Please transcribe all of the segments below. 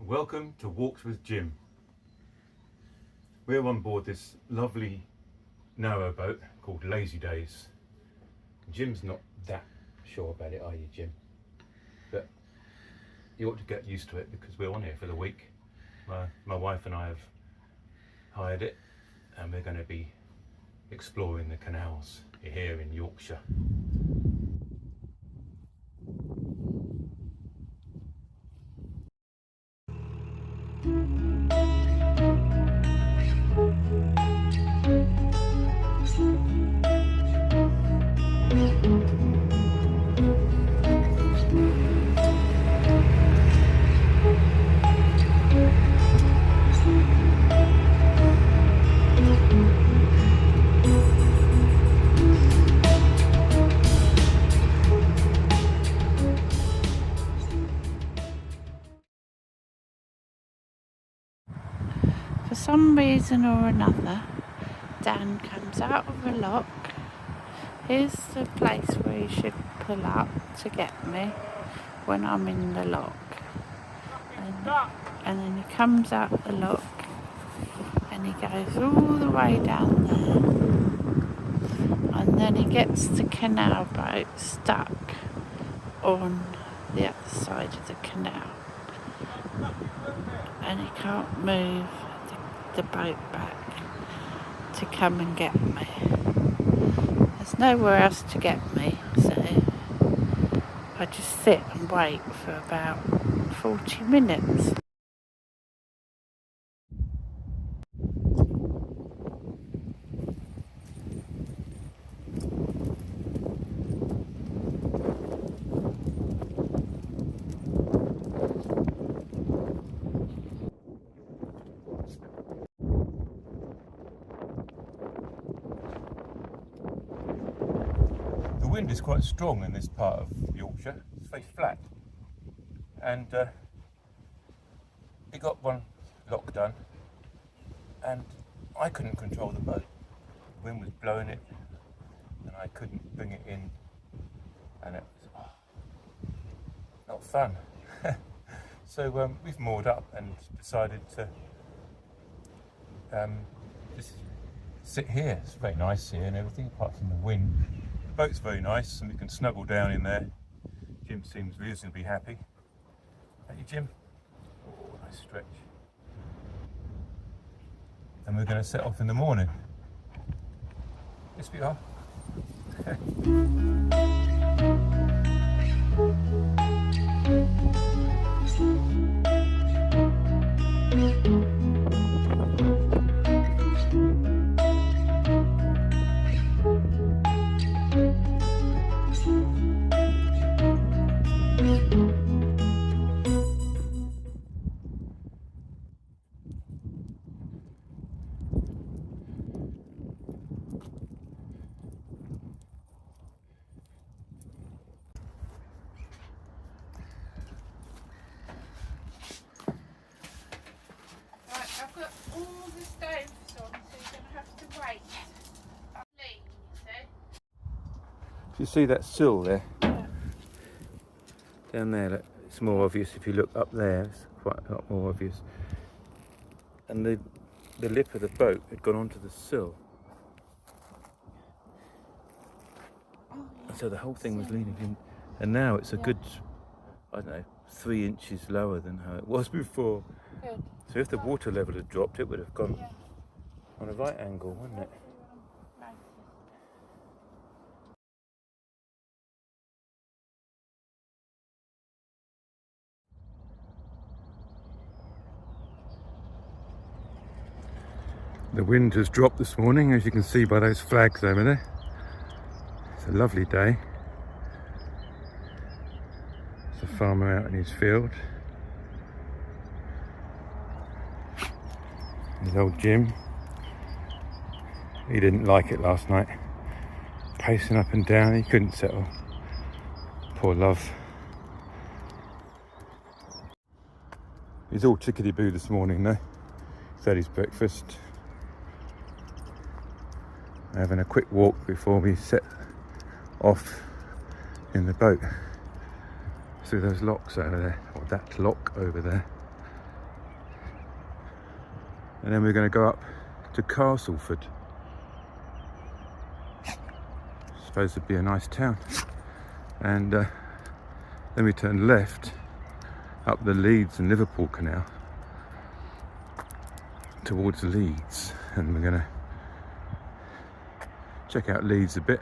Welcome to Walks with Jim. We're on board this lovely narrow boat called Lazy Days. Jim's not that sure about it, are you, Jim? But you ought to get used to it because we're on here for the week. My wife and I have hired it and we're going to be exploring the canals here in Yorkshire. For some reason or another, Dan comes out of a lock. Here's the place where you should pull up to get me when I'm in the lock. And then he comes out the lock and he goes all the way down there. And then he gets the canal boat stuck on the other side of the canal. And he can't move the boat back to come and get me. There's nowhere else to get me, so I just sit and wait for about 40 minutes. The wind is quite strong in this part of Yorkshire. It's very flat, and we got one lock done, and I couldn't control the boat. The wind was blowing it, and I couldn't bring it in, and it was not fun. So we've moored up and decided to just sit here. It's very nice here and everything, apart from the wind. The boat's very nice and we can snuggle down in there. Jim seems reasonably happy. Thank you, Jim. Oh, nice stretch. And we're going to set off in the morning. Yes, we are. You see that sill there? Yeah. Down there, look, it's more obvious if you look up there, it's quite a lot more obvious. And the lip of the boat had gone onto the sill. And so the whole thing was leaning in, and now it's a good, I don't know, 3 inches lower than how it was before. Good. So if the water level had dropped, it would have gone on a right angle, wouldn't it? The wind has dropped this morning, as you can see by those flags over there. It's a lovely day. There's a farmer out in his field. There's old Jim. He didn't like it last night. Pacing up and down, he couldn't settle. Poor love. He's all chickadee-boo this morning though. He's had his breakfast. Having a quick walk before we set off in the boat through those locks over there, or that lock over there. and then we're going to go up to Castleford. Supposed to be a nice town, and then we turn left up the Leeds and Liverpool canal towards Leeds, and we're going to check out Leeds a bit,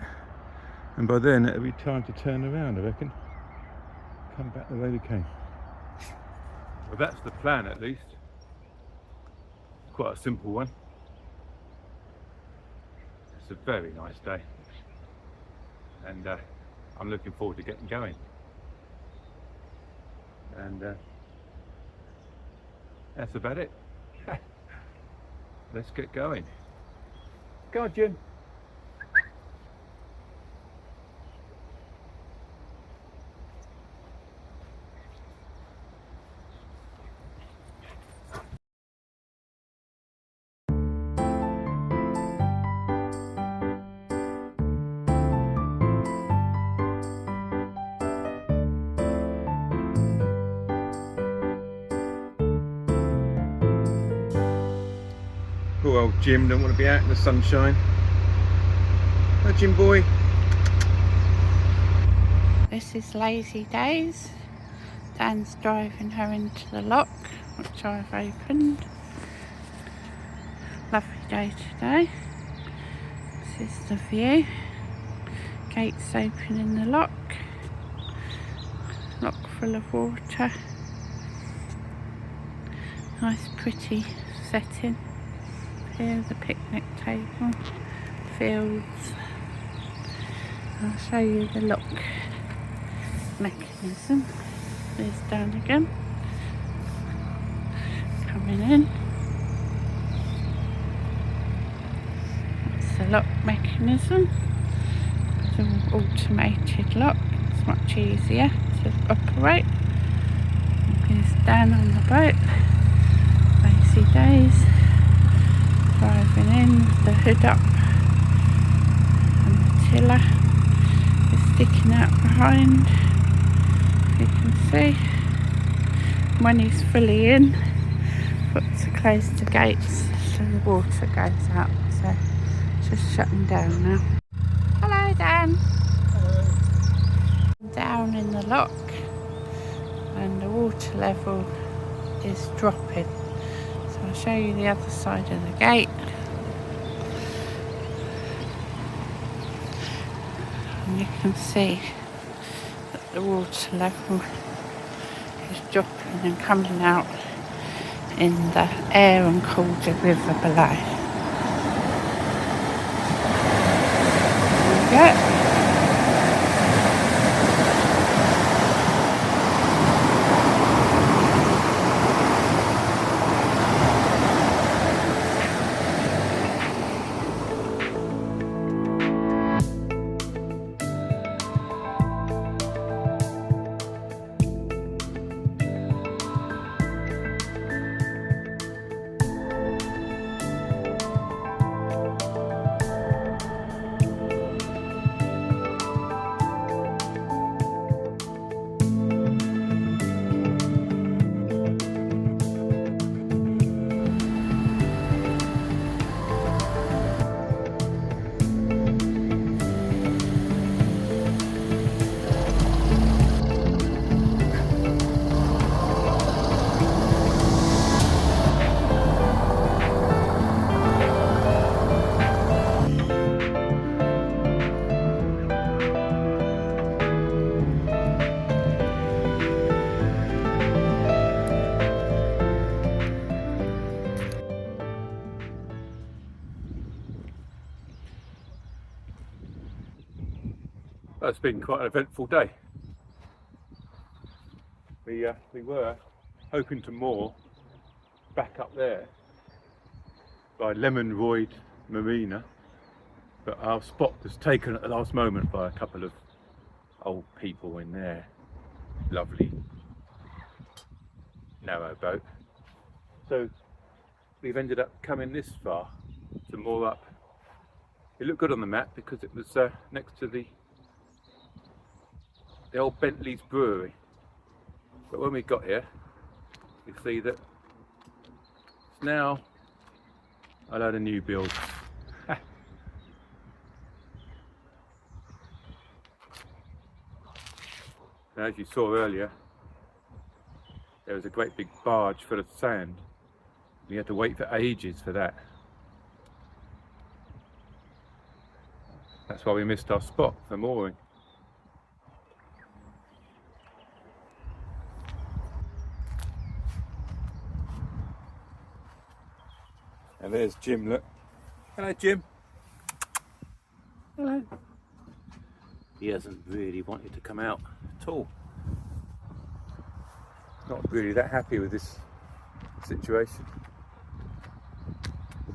and by then it'll be time to turn around, I reckon, come back the way we came. Well, that's the plan, at least. Quite a simple one. It's a very nice day, and I'm looking forward to getting going. And that's about it. Let's get going. Go on, Jim. Poor old Jim don't want to be out in the sunshine. Hi, Jim boy. This is Lazy Days. Dan's driving her into the lock, which I've opened. Lovely day today. This is the view. Gates open in the lock. Lock full of water. Nice pretty setting. Here, the picnic table, fields. I'll show you the lock mechanism. There's Dan again, coming in. That's the lock mechanism. It's an automated lock. It's much easier to operate. Here's Dan on the boat. Lazy Days. Driving in with the hood up, and the tiller is sticking out behind, you can see. When he's fully in, got to close the gates so the water goes out, so just shutting down now. Hello, Dan. Hello. Down in the lock, and the water level is dropping. So I'll show you the other side of the gate. And you can see that the water level is dropping and coming out in the Aire and Calder River below. There we go. It's been quite an eventful day. We were hoping to moor back up there by Lemonroyd Marina, but our spot was taken at the last moment by a couple of old people in their lovely narrow boat. So we've ended up coming this far to moor up. It looked good on the map because it was next to the old Bentley's brewery, but when we got here we see that it's now A load of new builds. As you saw earlier, there was a great big barge full of sand. We had to wait for ages for that. That's why we missed our spot for mooring. And there's Jim, look. Hello, Jim. Hello. He hasn't really wanted to come out at all. Not really that happy with this situation.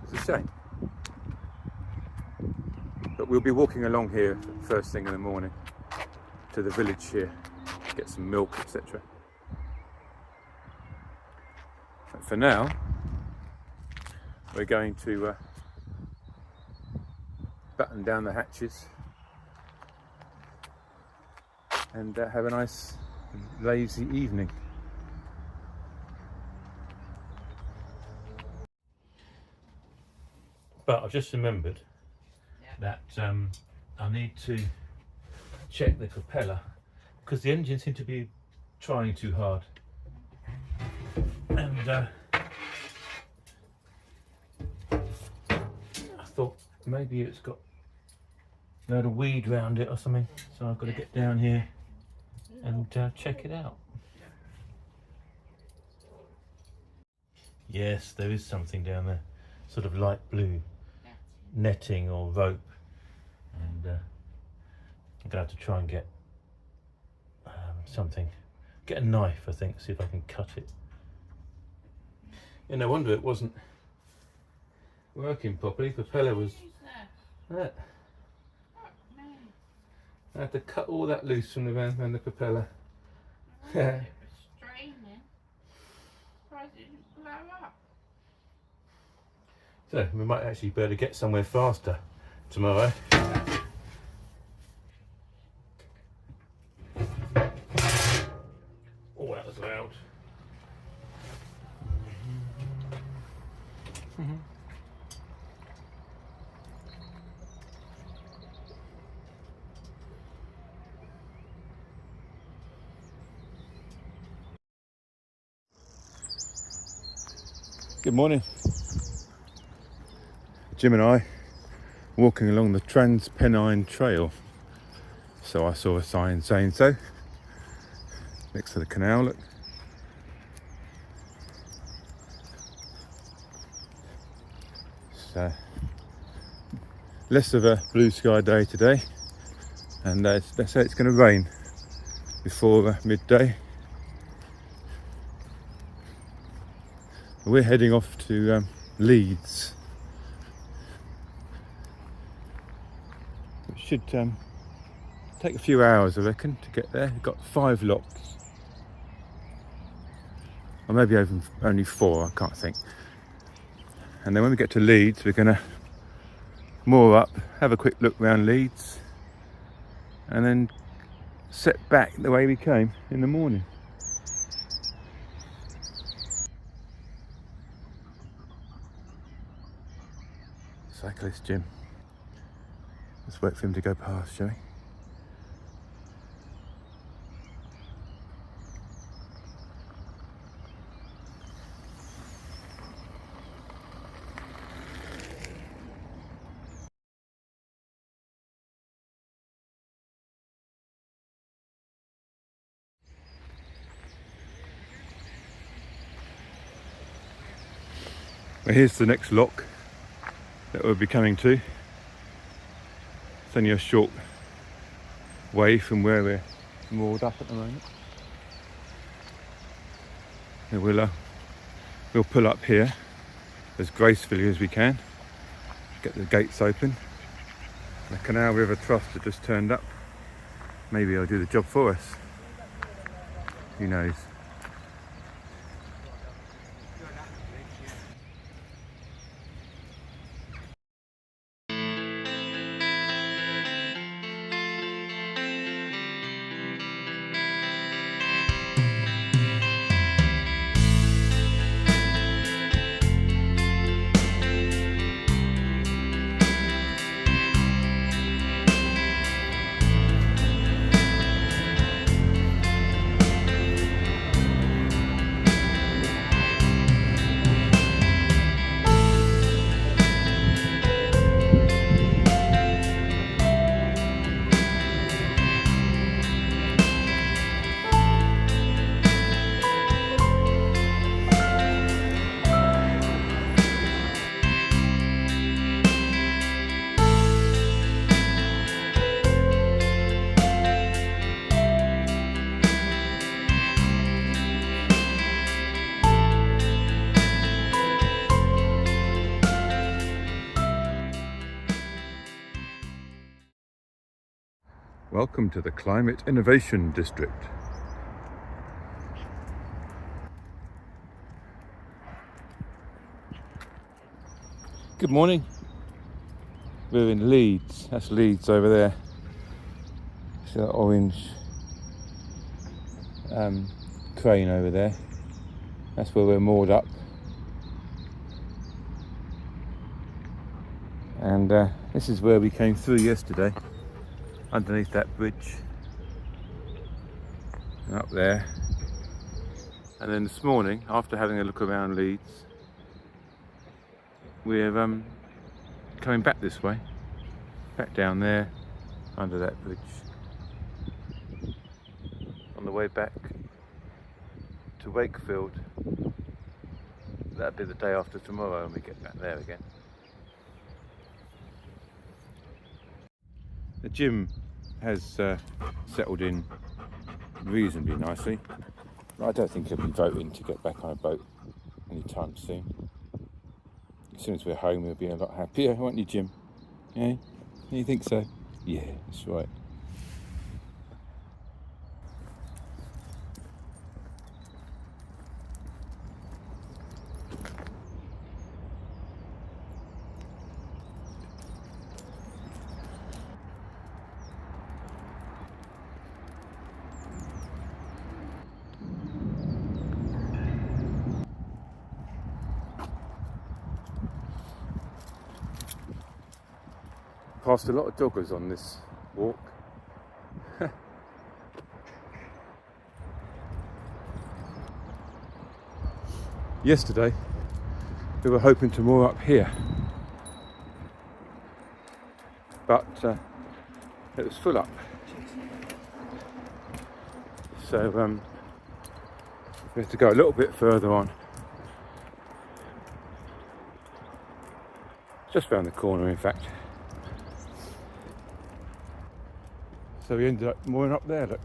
It's a shame. But we'll be walking along here first thing in the morning to the village here, get some milk, etc. But for now, we're going to button down the hatches and have a nice lazy evening. But I've just remembered that I need to check the propeller because the engine seemed to be trying too hard, and I thought maybe it's got a load of weed around it or something, so I've got to get down here and check it out. Yes, there is something down there, sort of light blue netting or rope, and I'm gonna have to try and get something, get a knife, I think, see if I can cut it. Yeah, no wonder it wasn't working properly. Propeller was that. I had to cut all that loose from the van and the propeller. It was straining. Surprised it didn't blow up. So we might actually be able to get somewhere faster tomorrow. Oh, that was loud. Good morning. Jim and I walking along the Trans-Pennine Trail. So I saw a sign saying so. Next to the canal, look. So less of a blue sky day today, and they say it's going to rain before midday. We're heading off to Leeds, which should take a few hours, I reckon, to get there. We've got 5 locks, or maybe even only 4, I can't think. And then when we get to Leeds, we're going to moor up, have a quick look round Leeds, and then set back the way we came in the morning. Cyclist Jim. Let's wait for him to go past, shall we? Well, here's the next lock that we'll be coming to. It's only a short way from where we're moored up at the moment. And we'll pull up here as gracefully as we can, get the gates open. The Canal River Trust have just turned up. Maybe they'll do the job for us. Who knows? Welcome to the Climate Innovation District. Good morning. We're in Leeds. That's Leeds over there. See that orange crane over there. That's where we're moored up. And this is where we came through yesterday, underneath that bridge. And up there. And then this morning, after having a look around Leeds, we're coming back this way, back down there, under that bridge. On the way back to Wakefield. That'll be the day after tomorrow when we get back there again. The gym has settled in reasonably nicely. I don't think he'll be voting to get back on a boat anytime soon. As soon as we're home, we'll be a lot happier, won't you, Jim? Yeah? You think so? Yeah, that's right. Passed a lot of joggers on this walk. Yesterday we were hoping to moor up here, but it was full up, so we had to go a little bit further on, just round the corner in fact. So we ended up mooring up there, look.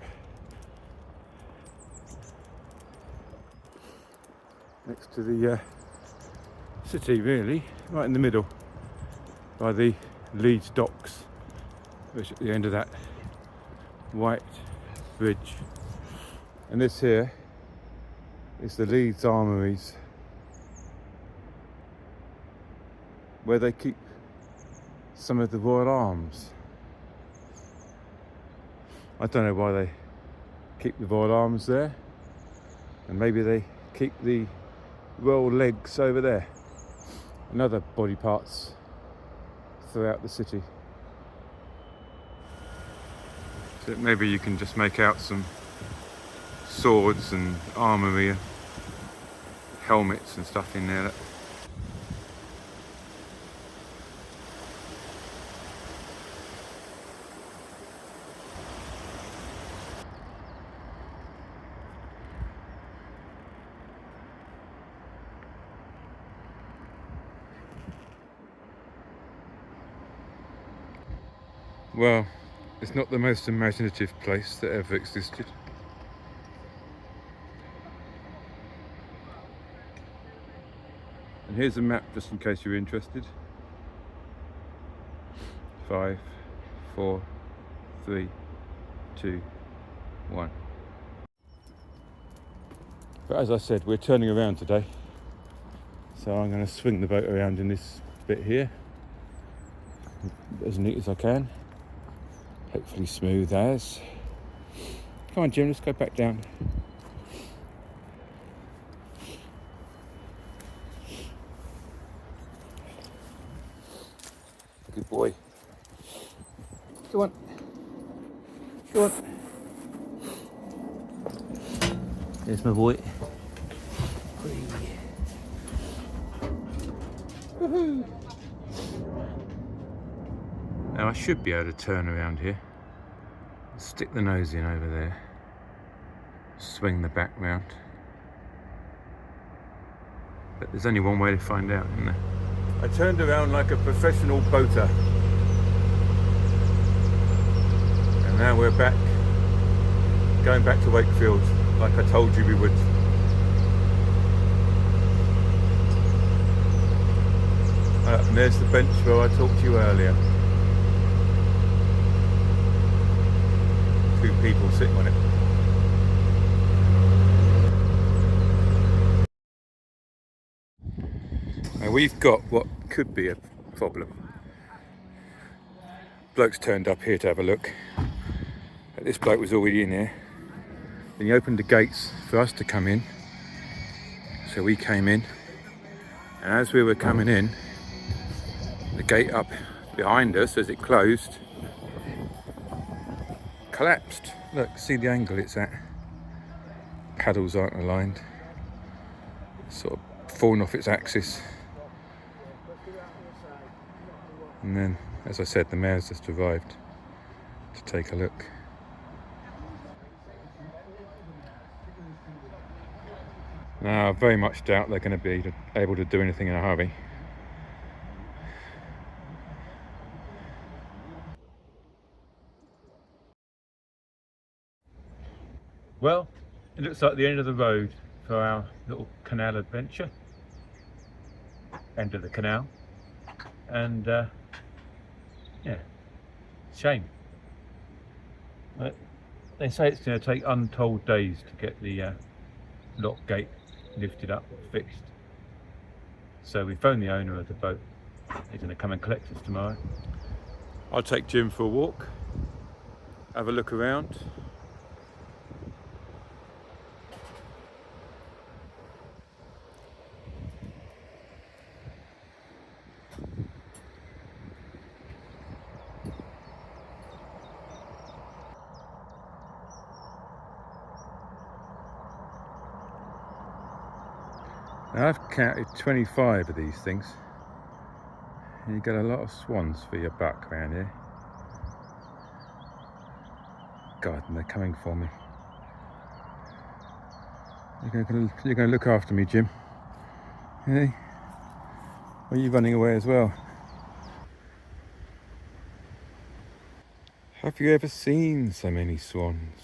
Next to the city, really, right in the middle, by the Leeds docks, which at the end of that white bridge. And this here is the Leeds Armouries, where they keep some of the Royal Arms. I don't know why they keep the Royal Arms there, and maybe they keep the Royal Legs over there, and other body parts throughout the city. So maybe you can just make out some swords and armoury, helmets and stuff in there. Well, it's not the most imaginative place that ever existed. And here's a map just in case you're interested. 5, 4, 3, 2, 1. But as I said, we're turning around today. So I'm going to swing the boat around in this bit here, as neat as I can. Hopefully smooth as. Come on, Jim, let's go back down. Good boy. Go on. Go on. There's my boy. Woohoo! Now I should be able to turn around here, stick the nose in over there, swing the back round, but there's only one way to find out, isn't there? I turned around like a professional boater, and now we're back, going back to Wakefield like I told you we would. And there's the bench where I talked to you earlier. people sitting on it. Now we've got what could be a problem. Bloke's turned up here to have a look. This bloke was already in here. Then he opened the gates for us to come in. So we came in. And as we were coming in, the gate up behind us, as it closed, collapsed. Look, see the angle it's at. Paddles aren't aligned. It's sort of fallen off its axis. And then, as I said, the mayor's just arrived to take a look. Now, I very much doubt they're going to be able to do anything in a hurry. Well, it looks like the end of the road for our little canal adventure. End of the canal. And yeah, shame. But they say it's going to take untold days to get the lock gate lifted up, fixed. So we phoned the owner of the boat. He's going to come and collect us tomorrow. I'll take Jim for a walk, have a look around. Now I've counted 25 of these things. You get a lot of swans for your buck around here. God, and they're coming for me. You're going to look after me, Jim. Hey? Or are you running away as well? Have you ever seen so many swans?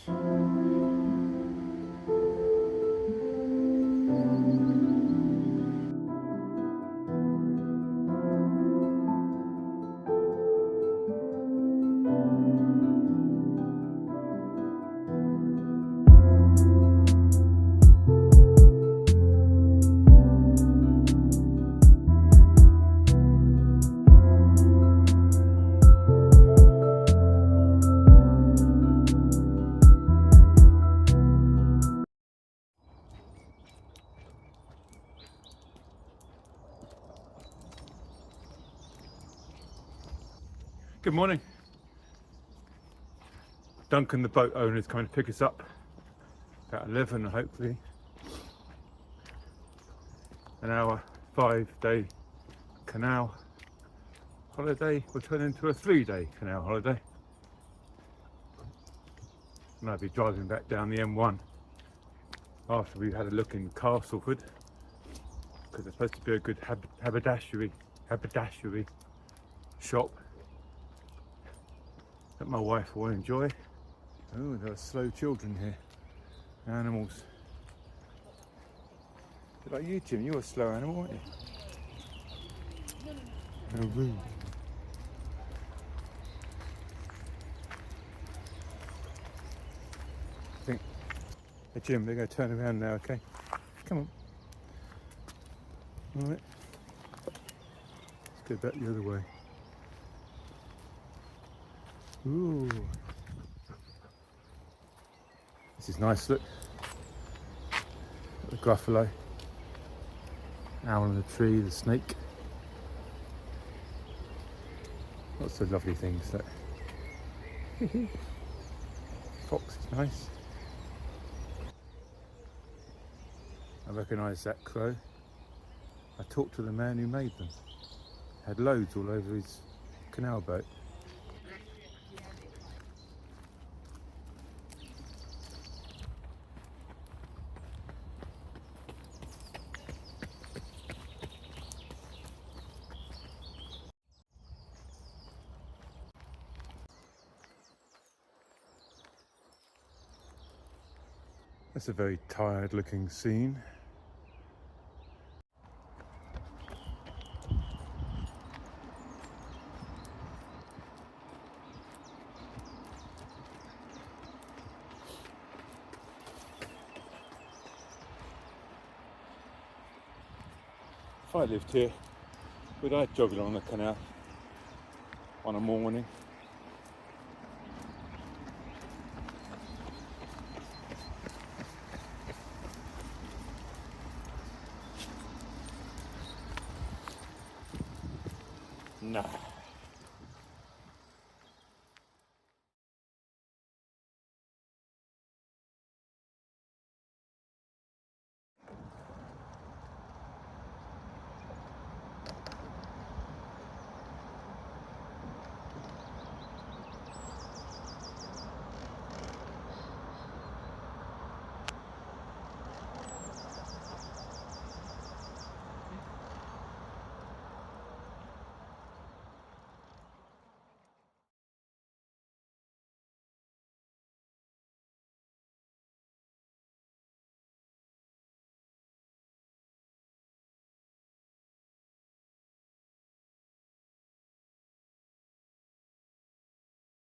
Good morning. Duncan, the boat owner, is coming to pick us up about 11, hopefully. And our 5-day canal holiday will turn into a 3-day canal holiday. And I'll be driving back down the M1 after we've had a look in Castleford, because there's supposed to be a good haberdashery shop that my wife will enjoy. Oh, there are slow children here. Animals. A bit like you, Jim. You're a slow animal, aren't you? How rude. I think. Hey, Jim, they're going to turn around now, okay? Come on. All right. Let's go back the other way. Ooh. This is nice, look. The gruffalo. Owl in the tree, the snake. Lots of lovely things, look. Fox is nice. I recognise that crow. I talked to the man who made them. Had loads all over his canal boat. That's a very tired looking scene. if I lived here, would I jog along the canal on a morning? No.